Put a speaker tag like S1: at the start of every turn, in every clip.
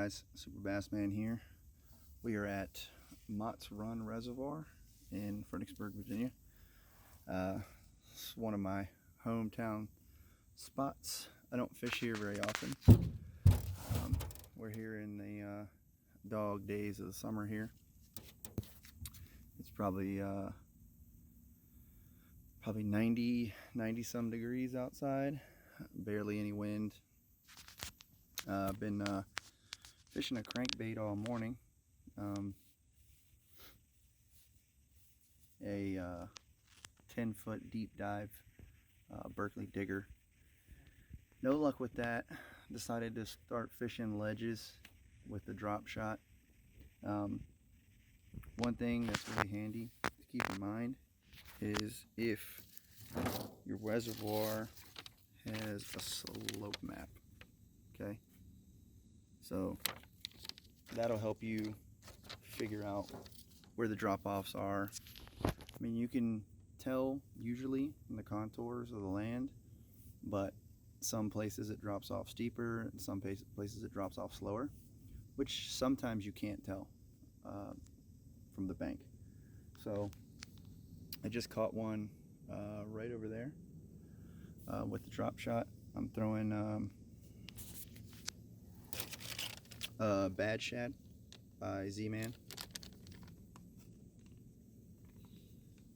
S1: guys? Super Bass Man here. We are at Motts Run Reservoir in Fredericksburg, Virginia. It's one of my hometown spots. I don't fish here very often. We're here in the dog days of the summer here. It's probably 90 some degrees outside. Barely any wind. I've been fishing a crankbait all morning. A 10-foot deep dive Berkeley digger. No luck with that. Decided to start fishing ledges with the drop shot. One thing that's really handy to keep in mind is if your reservoir has a slope map. Okay, so that'll help you figure out where the drop-offs are. I mean, you can tell usually in the contours of the land, but some places it drops off steeper and some places it drops off slower, which sometimes you can't tell from the bank. So I just caught one right over there with the drop shot. I'm throwing Bad Shad by Z-Man.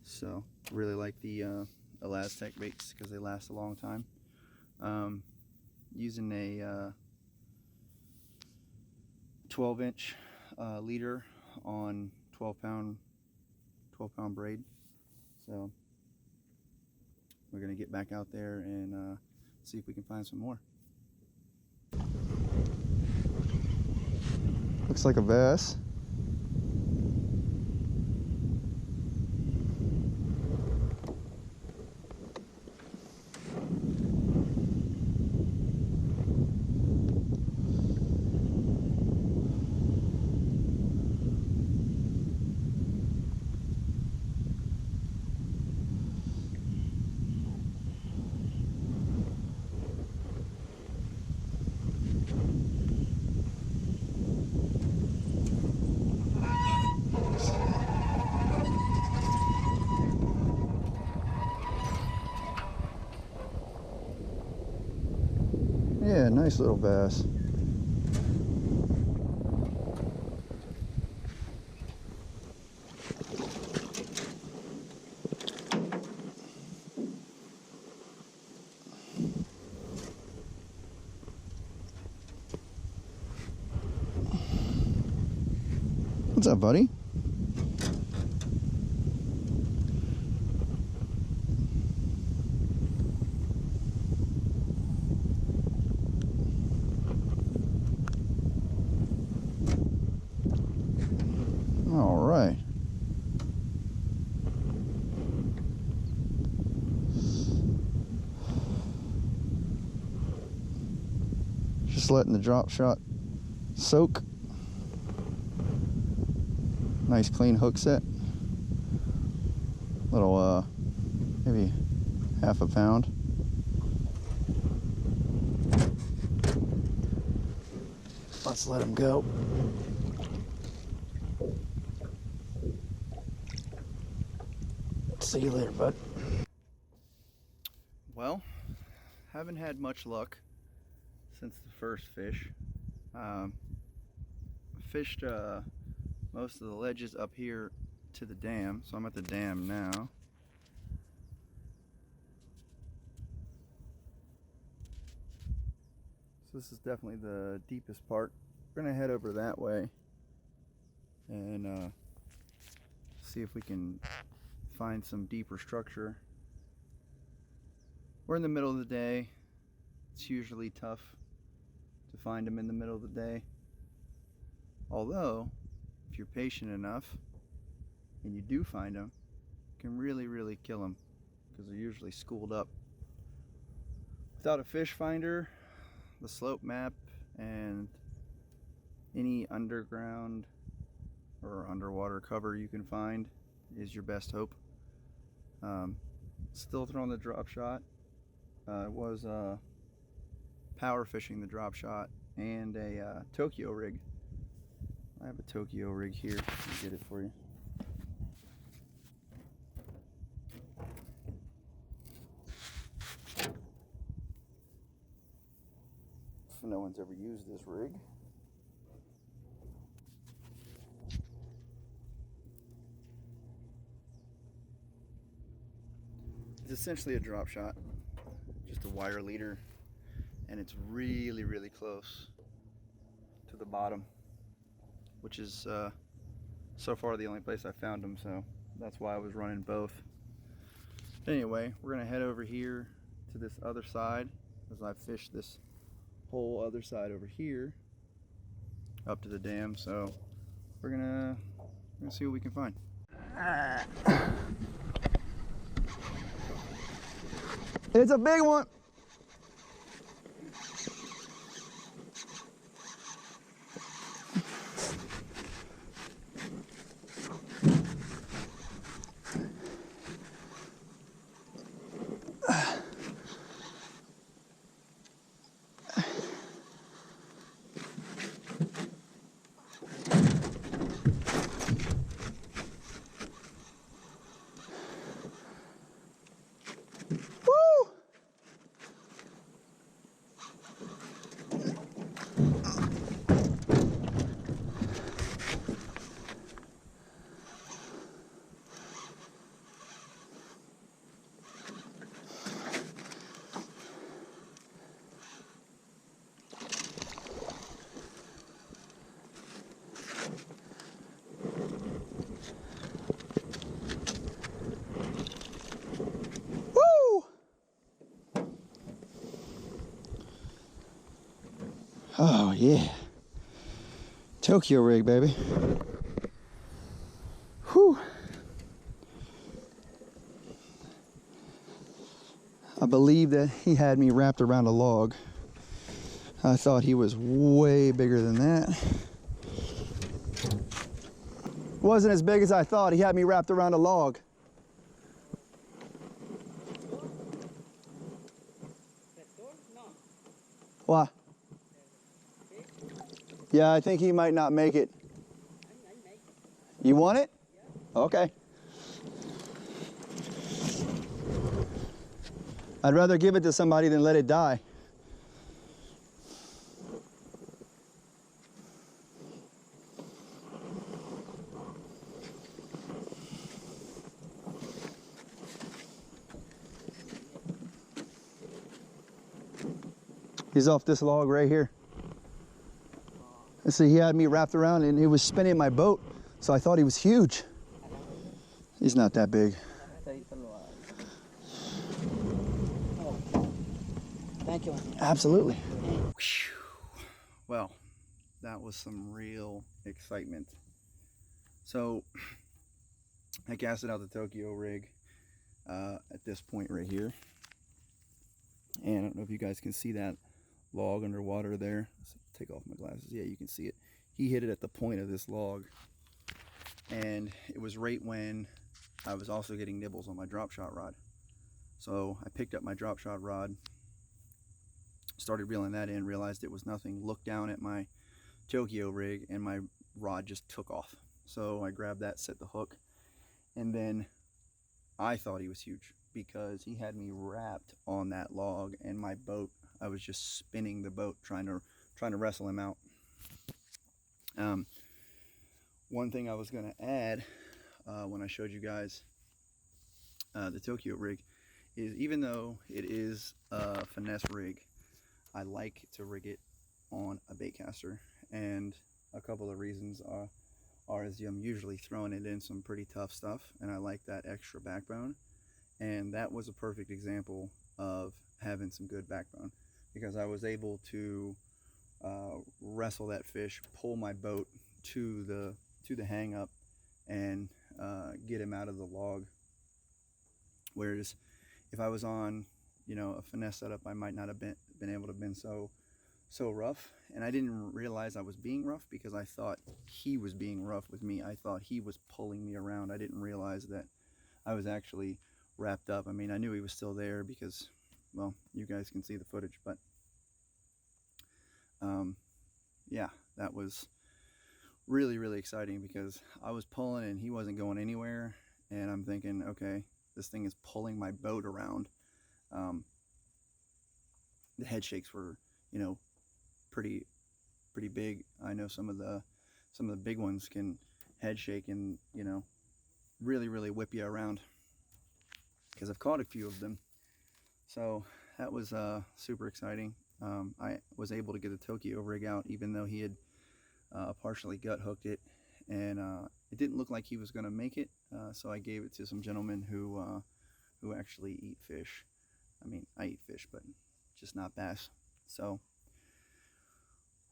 S1: So really like the Elastec baits because they last a long time. Using a 12-inch leader on 12-pound braid. So we're gonna get back out there and see if we can find some more. Looks like a bass. Yeah, nice little bass. What's up, buddy? All right. Just letting the drop shot soak. Nice clean hook set. Little maybe half a pound. Let's let him go. See you later, bud. Well, haven't had much luck since the first fish. Fished most of the ledges up here to the dam, so I'm at the dam now. So this is definitely the deepest part. We're gonna head over that way and see if we can find some deeper structure. We're in the middle of the day. It's usually tough to find them in the middle of the day. Although, if you're patient enough and you do find them, you can really kill them because they're usually schooled up. Without a fish finder, the slope map, and any underground or underwater cover you can find is your best hope. Still throwing the drop shot. It was power fishing the drop shot and a Tokyo rig. I have a Tokyo rig here. Let me get it for you. If no one's ever used this rig. It's essentially a drop shot, just a wire leader, and it's really, really close to the bottom, which is so far the only place I found them, so that's why I was running both. Anyway, we're gonna head over here to this other side, as I fished this whole other side over here up to the dam, so we're gonna see what we can find. It's a big one. Oh yeah, Tokyo rig, baby. Whew. I believe that he had me wrapped around a log. I thought he was way bigger than that. Wasn't as big as I thought. He had me wrapped around a log. What? Yeah, I think he might not make it. You want it? Okay. I'd rather give it to somebody than let it die. He's off this log right here. And so he had me wrapped around and he was spinning my boat, so I thought he was huge. He's not that big.
S2: Thank you.
S1: Absolutely. Well, that was some real excitement. So I casted out the Tokyo rig at this point right here. And I don't know if you guys can see that log underwater there. Let's take off my glasses. Yeah, you can see it. He hit it at the point of this log, and it was right when I was also getting nibbles on my drop shot rod. So I picked up my drop shot rod, started reeling that in, realized it was nothing, looked down at my Tokyo rig, and my rod just took off. So I grabbed that, set the hook, and then I thought he was huge because he had me wrapped on that log, and my boat, I was just spinning the boat trying to wrestle him out. One thing I was going to add when I showed you guys the Tokyo rig is, even though it is a finesse rig, I like to rig it on a baitcaster, and a couple of reasons are as I'm usually throwing it in some pretty tough stuff, and I like that extra backbone. And that was a perfect example of having some good backbone, because I was able to wrestle that fish, pull my boat to the hang up, and get him out of the log. Whereas if I was on, you know, a finesse setup, I might not have been able to have been so rough. And I didn't realize I was being rough because I thought he was being rough with me. I thought he was pulling me around. I didn't realize that I was actually wrapped up. I mean, I knew he was still there because, well, you guys can see the footage, but yeah, that was really, really exciting because I was pulling and he wasn't going anywhere. And I'm thinking, okay, this thing is pulling my boat around. The head shakes were, you know, pretty big. I know some of the big ones can head shake and, you know, really whip you around, because I've caught a few of them. So that was super exciting. I was able to get the Tokyo rig out even though he had partially gut hooked it, and it didn't look like he was going to make it, so I gave it to some gentlemen who actually eat fish. I mean, I eat fish, but just not bass. So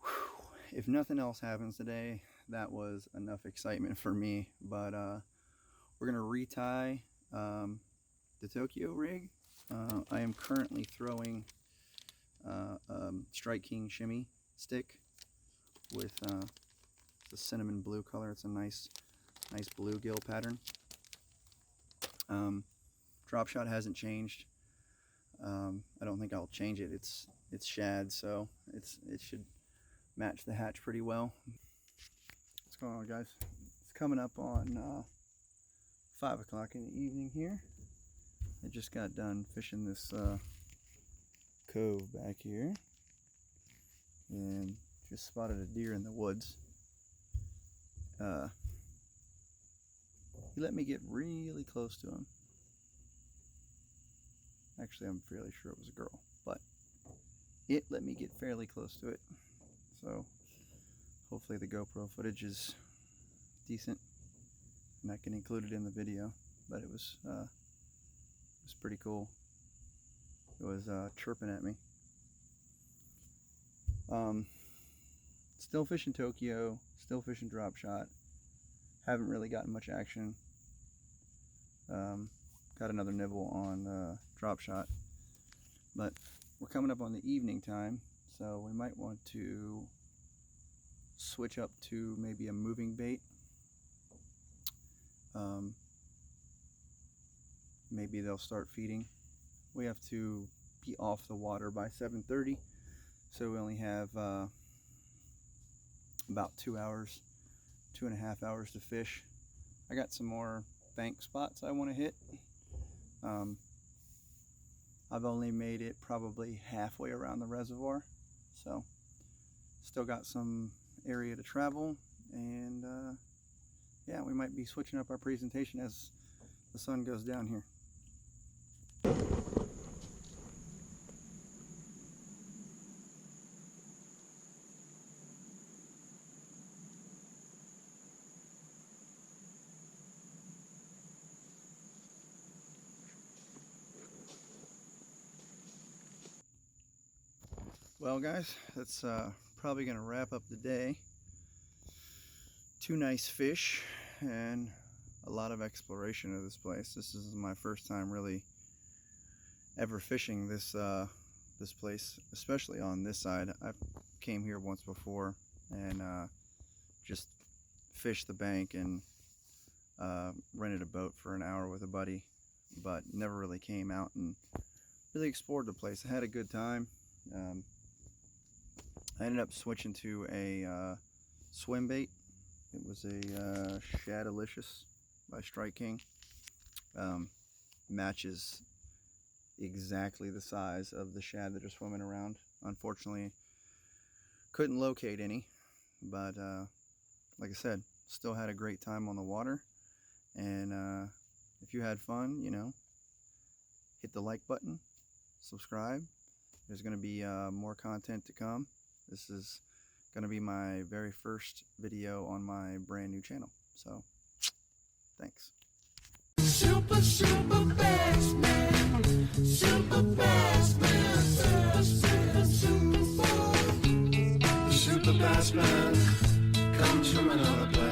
S1: whew, if nothing else happens today, that was enough excitement for me. But we're gonna retie the Tokyo rig. I am currently throwing Strike King shimmy stick with the cinnamon blue color. It's a nice bluegill pattern. Drop shot hasn't changed. I don't think I'll change it. It's shad, so it should match the hatch pretty well. What's going on, guys? It's coming up on 5 o'clock in the evening here. I just got done fishing this cove back here and just spotted a deer in the woods. He let me get really close to him. Actually, I'm fairly sure it was a girl, but it let me get fairly close to it. So hopefully the GoPro footage is decent and I can include it in the video. But it was pretty cool. It was chirping at me. Still fishing Tokyo, still fishing drop shot. Haven't really gotten much action. Got another nibble on drop shot, but we're coming up on the evening time, so we might want to switch up to maybe a moving bait. Maybe they'll start feeding. We have to be off the water by 7:30, so we only have about 2 hours, 2.5 hours to fish. I got some more bank spots I want to hit. I've only made it probably halfway around the reservoir, so still got some area to travel, and yeah, we might be switching up our presentation as the sun goes down here. Well, guys, that's probably going to wrap up the day. 2 nice fish and a lot of exploration of this place. This is my first time really ever fishing this this place, especially on this side. I came here once before and just fished the bank and rented a boat for an hour with a buddy, but never really came out and really explored the place. I had a good time. I ended up switching to a swim bait. It was a Shadalicious by Strike King. Matches exactly the size of the shad that are swimming around. Unfortunately, couldn't locate any, but like I said, still had a great time on the water. And if you had fun, you know, hit the like button, subscribe. There's going to be more content to come. This is going to be my very first video on my brand new channel. So, thanks.
S2: Super bass man, super bass man, super bass man comes from another place.